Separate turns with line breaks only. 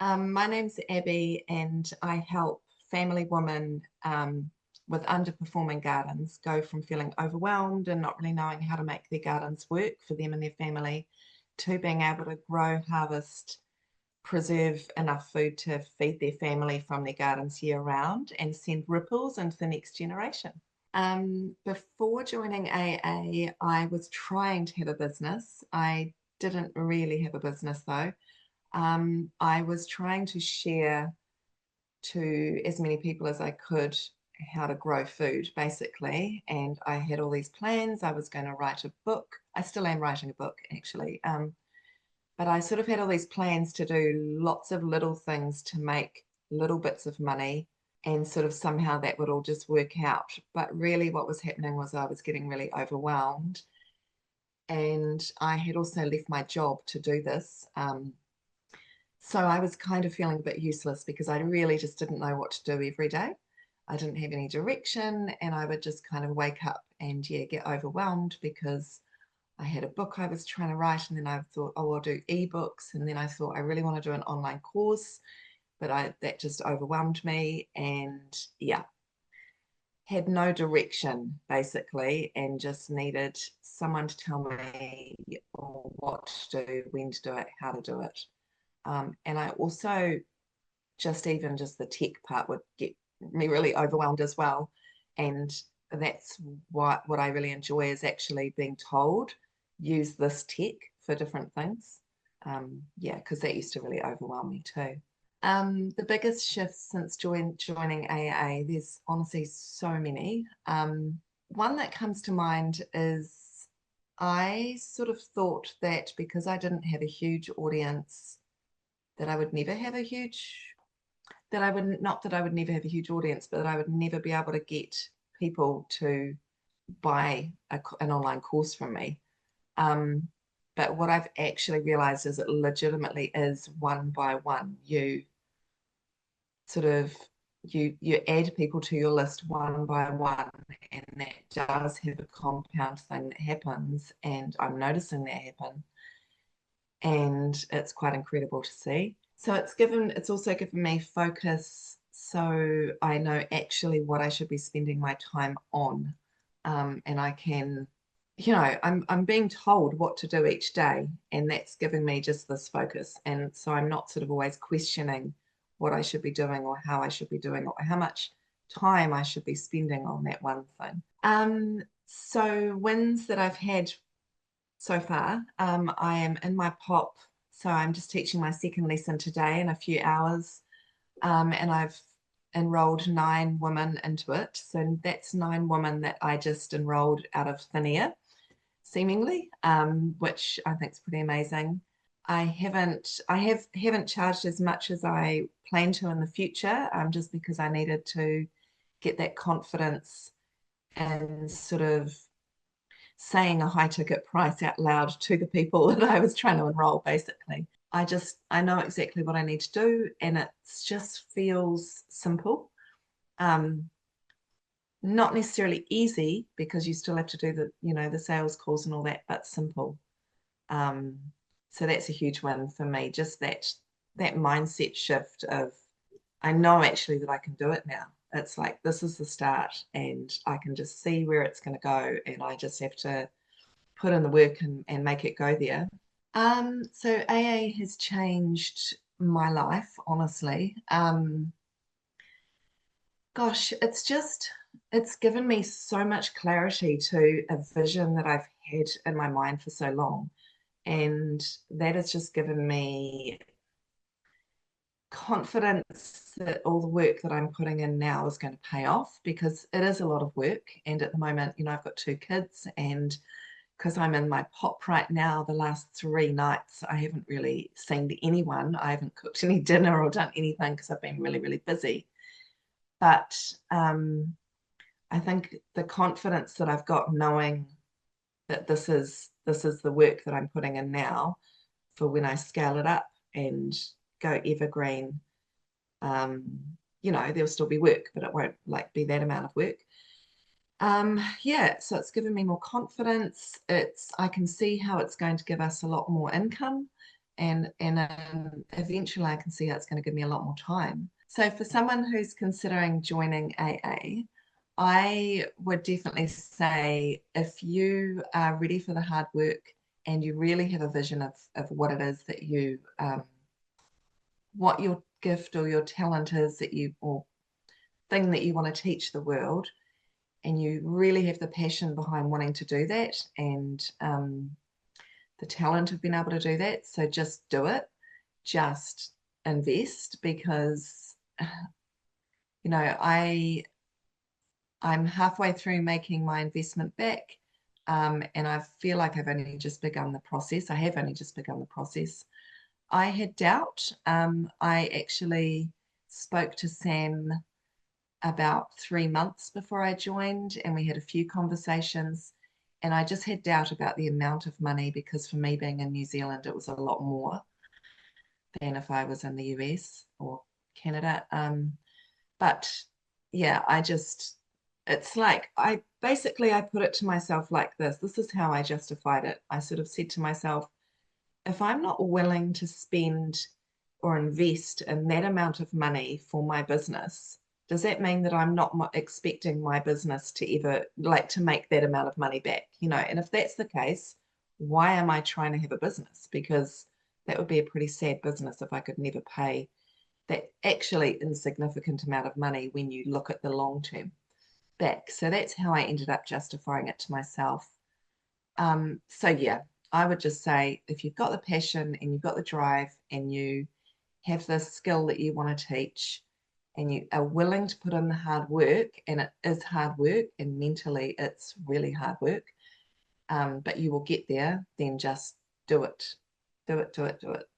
My name's Abby, and I help family women with underperforming gardens go from feeling overwhelmed and not really knowing how to make their gardens work for them and their family to being able to grow, harvest, preserve enough food to feed their family from their gardens year round and send ripples into the next generation. Before joining AA, I was trying to have a business. I didn't really have a business though. I was trying to share to as many people as I could how to grow food, basically. And I had all these plans. I was going to write a book. I still am writing a book, actually. But I sort of had all these plans to do lots of little things to make little bits of money, and sort of somehow that would all just work out. But really, what was happening was I was getting really overwhelmed. And I had also left my job to do this. So I was kind of feeling a bit useless because I really just didn't know what to do every day. I didn't have any direction, and I would just kind of wake up and, yeah, get overwhelmed because I had a book I was trying to write, and then I thought, oh, I'll do eBooks. And then I thought I really want to do an online course, but that just overwhelmed me. And yeah, had no direction basically, and just needed someone to tell me what to do, when to do it, how to do it. And I also just the tech part would get me really overwhelmed as well. And that's what I really enjoy is actually being told, use this tech for different things. Yeah, because that used to really overwhelm me too. The biggest shift since joining AA, there's honestly so many. One that comes to mind is I sort of thought that because I didn't have a huge audience, that I would never have a huge, that I would not that I would never have a huge audience, but that I would never be able to get people to buy an online course from me. Um, but what I've actually realized is it legitimately is one by one. You sort of you add people to your list one by one, and that does have a compound thing that happens, and I'm noticing that happen, and it's quite incredible to see. So it's also given me focus, so I know actually what I should be spending my time on. And I can, I'm being told what to do each day, and that's giving me just this focus. And so I'm not sort of always questioning what I should be doing or how I should be doing or how much time I should be spending on that one thing. So wins that I've had so far. I am in my pop, so I'm just teaching my second lesson today in a few hours, and I've enrolled 9 women into it. So that's 9 women that I just enrolled out of thin air, seemingly, which I think is pretty amazing. I haven't charged as much as I plan to in the future, just because I needed to get that confidence and sort of saying a high ticket price out loud to the people that I was trying to enroll, basically. I know exactly what I need to do, and it just feels simple. Um, Not necessarily easy because you still have to do the sales calls and all that, but simple. Um, so that's a huge win for me. Just that mindset shift of I know actually that I can do it now. It's like this is the start, and I can just see where it's going to go, and I just have to put in the work and make it go there. So AA has changed my life, honestly. Gosh, it's given me so much clarity to a vision that I've had in my mind for so long. And that has just given me confidence that all the work that I'm putting in now is going to pay off, because it is a lot of work. And at the moment, I've got 2 kids, and because I'm in my pop right now, the last 3 nights, I haven't really seen anyone. I haven't cooked any dinner or done anything because I've been really, really busy. But I think the confidence that I've got knowing that this is the work that I'm putting in now for when I scale it up and go evergreen. There'll still be work, but it won't like be that amount of work. Yeah, so it's given me more confidence. I can see how it's going to give us a lot more income. and eventually I can see that's going to give me a lot more time. So for someone who's considering joining AA, I would definitely say if you are ready for the hard work and you really have a vision of what it is that you, what your gift or your talent is that you, or thing that you want to teach the world, and you really have the passion behind wanting to do that, and the talent of being able to do that. So just do it, just invest, because I'm halfway through making my investment back, and I feel like I've only just begun the process. I have only just begun the process. I had doubt. I actually spoke to Sam about 3 months before I joined, and we had a few conversations, and I just had doubt about the amount of money, because for me being in New Zealand, it was a lot more than if I was in the US or Canada. But yeah, it's like, I put it to myself like this. This is how I justified it. I sort of said to myself, if I'm not willing to spend or invest in that amount of money for my business, does that mean that I'm not expecting my business to ever, like, to make that amount of money back? And if that's the case, why am I trying to have a business? Because that would be a pretty sad business if I could never pay that actually insignificant amount of money when you look at the long term back. So that's how I ended up justifying it to myself. So yeah, I would just say, if you've got the passion and you've got the drive and you have the skill that you want to teach and you are willing to put in the hard work, and it is hard work and mentally it's really hard work, but you will get there, then just do it. Do it, do it, do it.